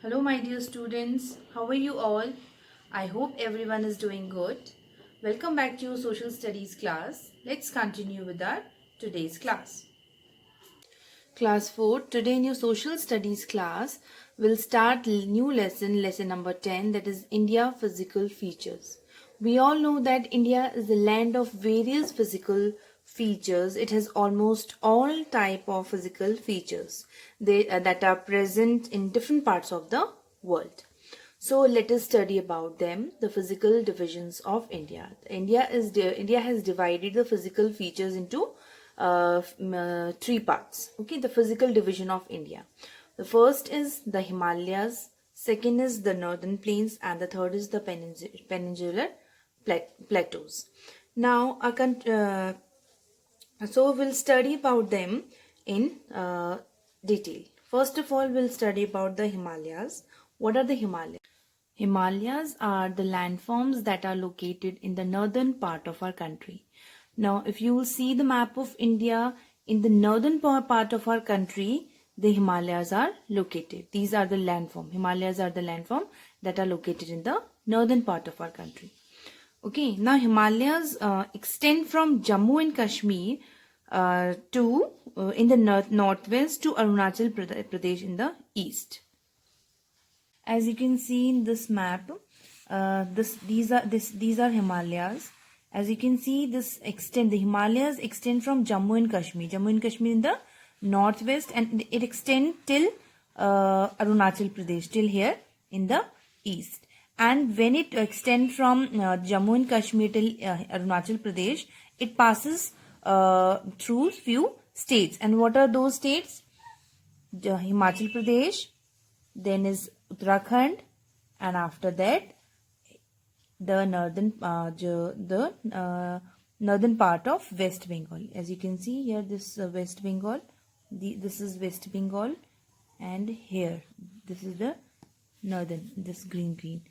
Hello, my dear students. How are you all? I hope everyone is doing good. Welcome back to your social studies class. Let's continue with our today's class. Class 4, today in your social studies class, we'll start new lesson number 10, that is India physical features. We all know that India is the land of various physical features. It has almost all type of physical features that are present in different parts of the world. So let us study about them, the physical divisions of India. India has divided the physical features into three parts. Okay, the physical division of India. The first is the Himalayas, second is the northern plains, and the third is the peninsular plateaus. Now, so we'll study about them in detail. First of all, we'll study about the Himalayas. What are the Himalayas? Himalayas are the landforms that are located in the northern part of our country. Now, if you will see the map of India, in the northern part of our country, the Himalayas are located. These are the landform. Himalayas are the landform that are located in the northern part of our country. Okay, now Himalayas extend from Jammu and Kashmir to in the northwest to Arunachal Pradesh in the east. As you can see in this map, these are Himalayas. As you can see, the Himalayas extend from Jammu and Kashmir. Jammu and Kashmir in the northwest, and it extends till Arunachal Pradesh, till here in the east. And when it extends from Jammu and Kashmir till Arunachal Pradesh, it passes through few states. And what are those states? Himachal Pradesh, then is Uttarakhand, and after that the northern part of West Bengal. As you can see here, this West Bengal, this is West Bengal, and here this is the northern, this green,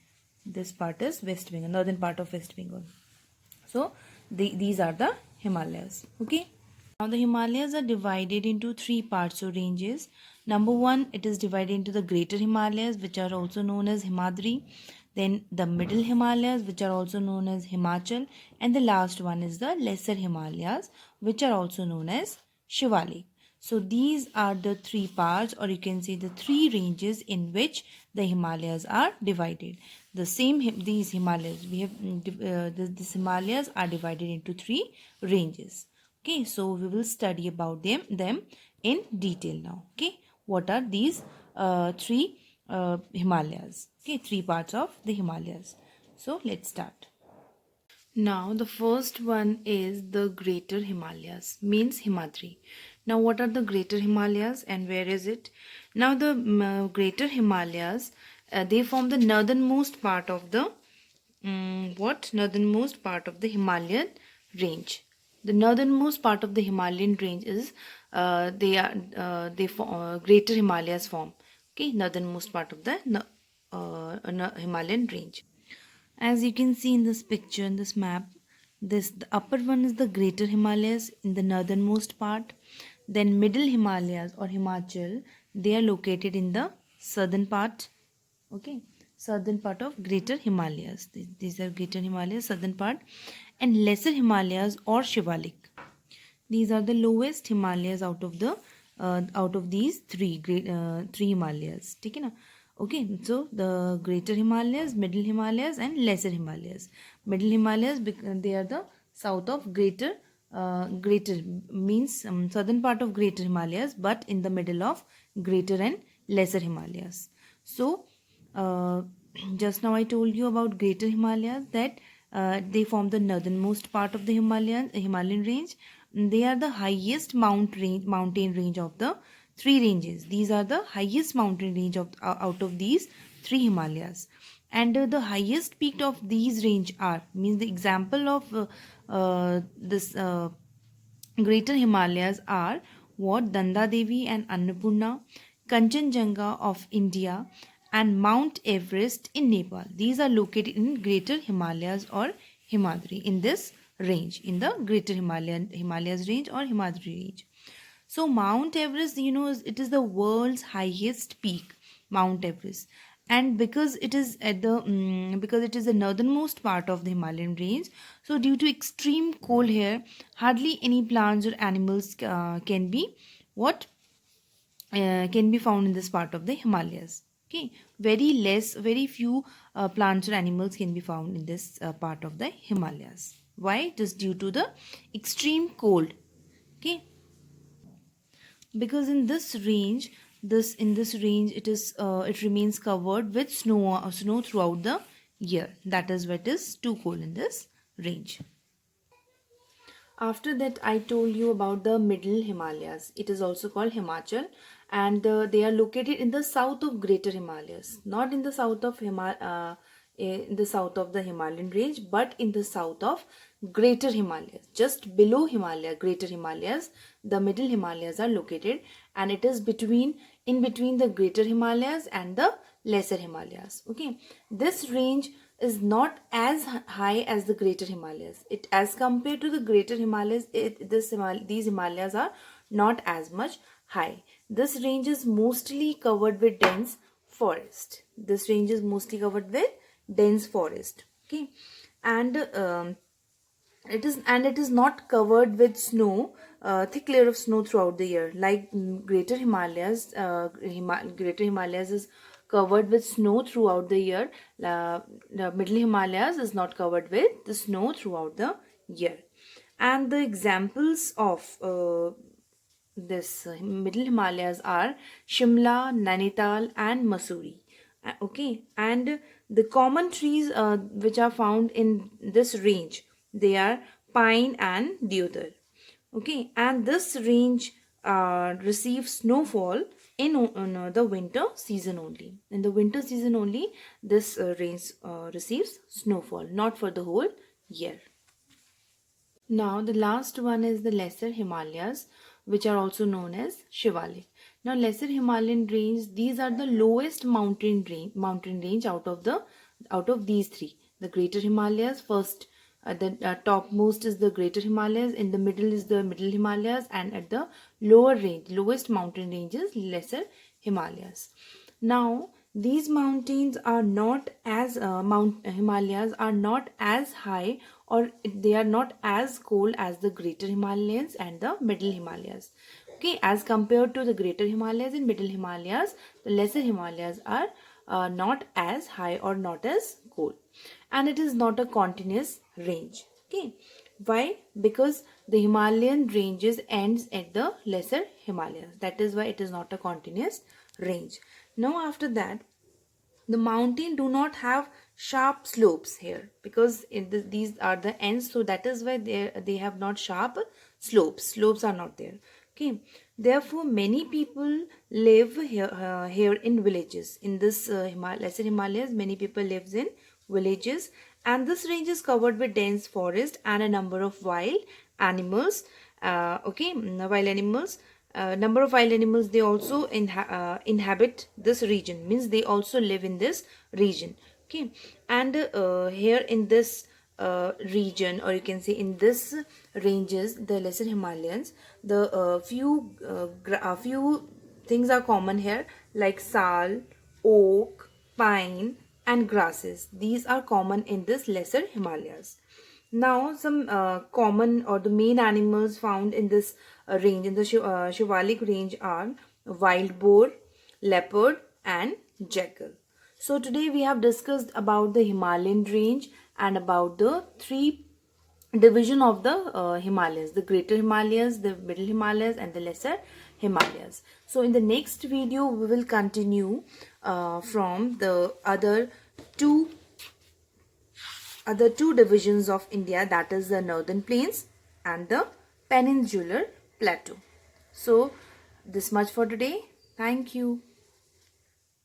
this part is West Bengal, northern part of West Bengal. So these are the Himalayas. Okay, now the Himalayas are divided into three parts or ranges. Number one, it is divided into the Greater Himalayas, which are also known as Himadri. Then the Middle Himalayas, which are also known as Himachal. And the last one is the Lesser Himalayas, which are also known as Shivalik. So these are the three parts, or you can say the three ranges in which the Himalayas are divided. These Himalayas, we have these Himalayas are divided into three ranges. Okay, so we will study about them in detail now. Okay, what are these three Himalayas? Okay, three parts of the Himalayas. So let's start. Now the first one is the Greater Himalayas, means Himadri. Now what are the Greater Himalayas and where is it? Now the Greater Himalayas, they form the northernmost part of the northernmost part of the Himalayan range. The northernmost part of the Himalayan range is Greater Himalayas form. Okay, northernmost part of the Himalayan range. As you can see in this picture, in this map, the upper one is the Greater Himalayas in the northernmost part. Then Middle Himalayas or Himachal, they are located in the southern part. Okay, southern part of Greater Himalayas. These are Greater Himalayas, southern part. And Lesser Himalayas or Shivalik. These are the lowest Himalayas out of these three Himalayas. Okay, na? Okay, so the Greater Himalayas, Middle Himalayas, and Lesser Himalayas. Middle Himalayas, they are the south of Greater means southern part of Greater Himalayas, but in the middle of Greater and Lesser Himalayas. So just now I told you about Greater Himalayas, that they form the northernmost part of the Himalayan range. They are the highest mountain range of the three ranges. These are the highest mountain range out of these three Himalayas. And the highest peak of these range are, means the example of this Greater Himalayas are what? Danda Devi and Annapurna, Kanchenjunga of India, and Mount Everest in Nepal. These are located in Greater Himalayas or Himadri, in this range, in the Greater Himalayas range or Himadri range. So Mount Everest, it is the world's highest peak. Mount Everest. And because it is at the because it is the northernmost part of the Himalayan range, so due to extreme cold here, hardly any plants or animals can be found in this part of the Himalayas. Okay, very few plants or animals can be found in this part of the Himalayas. Why? Just due to the extreme cold. Okay, because in this range, it remains covered with snow throughout the year. That is why it is too cold in this range. After that, I told you about the middle Himalayas. It is also called Himachal, and they are located in the south of Greater Himalayas, not in the south of in the south of the Himalayan range, but in the south of Greater Himalayas. Just below Greater Himalayas, the middle Himalayas are located, and it is in between the Greater Himalayas and the Lesser Himalayas. Okay, this range is not as high as the Greater Himalayas. It, as compared to the Greater Himalayas, these Himalayas are not as much high. This range is mostly covered with dense forest. Okay, and it is not covered with snow, thick layer of snow throughout the year. Like Greater Himalayas, Greater Himalayas is covered with snow throughout the year. The Middle Himalayas is not covered with the snow throughout the year. And the examples of this Middle Himalayas are Shimla, Nainital, and Mussoorie. Okay, and the common trees which are found in this range, they are pine and deodar. Okay, and this range receives snowfall in the winter season only. In the winter season only, this range receives snowfall, not for the whole year. Now the last one is the Lesser Himalayas, which are also known as Shivalik. Now Lesser Himalayan range, these are the lowest mountain range out of these three. The Greater Himalayas first, the topmost is the Greater Himalayas, in the middle is the Middle Himalayas, and at the lowest mountain range is Lesser Himalayas. Now these mountains are not as Himalayas are not as high, or they are not as cold as the Greater Himalayas and the Middle Himalayas. Okay, as compared to the Greater Himalayas and Middle Himalayas, the Lesser Himalayas are not as high or not as cold, and it is not a continuous range. Okay, why? Because the Himalayan ranges ends at the Lesser Himalayas. That is why it is not a continuous range. Now after that, the mountain do not have sharp slopes here, because these are the ends, so that is why they have not sharp slopes are not there. Okay, therefore many people live here in villages. In this Lesser Himalayas, many people lives in villages, and this range is covered with dense forest and a number of wild animals. Number of wild animals, they also inhabit this region, means they also live in this region. Okay, and here in this region, or you can say in this ranges, the Lesser Himalayans, the few things are common here, like sal, oak, pine, and grasses. These are common in this Lesser Himalayas. Now some common or the main animals found in this range, in the Shivalik range, are wild boar, leopard, and jackal. So today we have discussed about the Himalayan range and about the three division of the Himalayas: the Greater Himalayas, the Middle Himalayas, and the Lesser Himalayas. So in the next video we will continue from the other two divisions of India, that is the Northern Plains and the Peninsular Plateau. So this much for today. Thank you.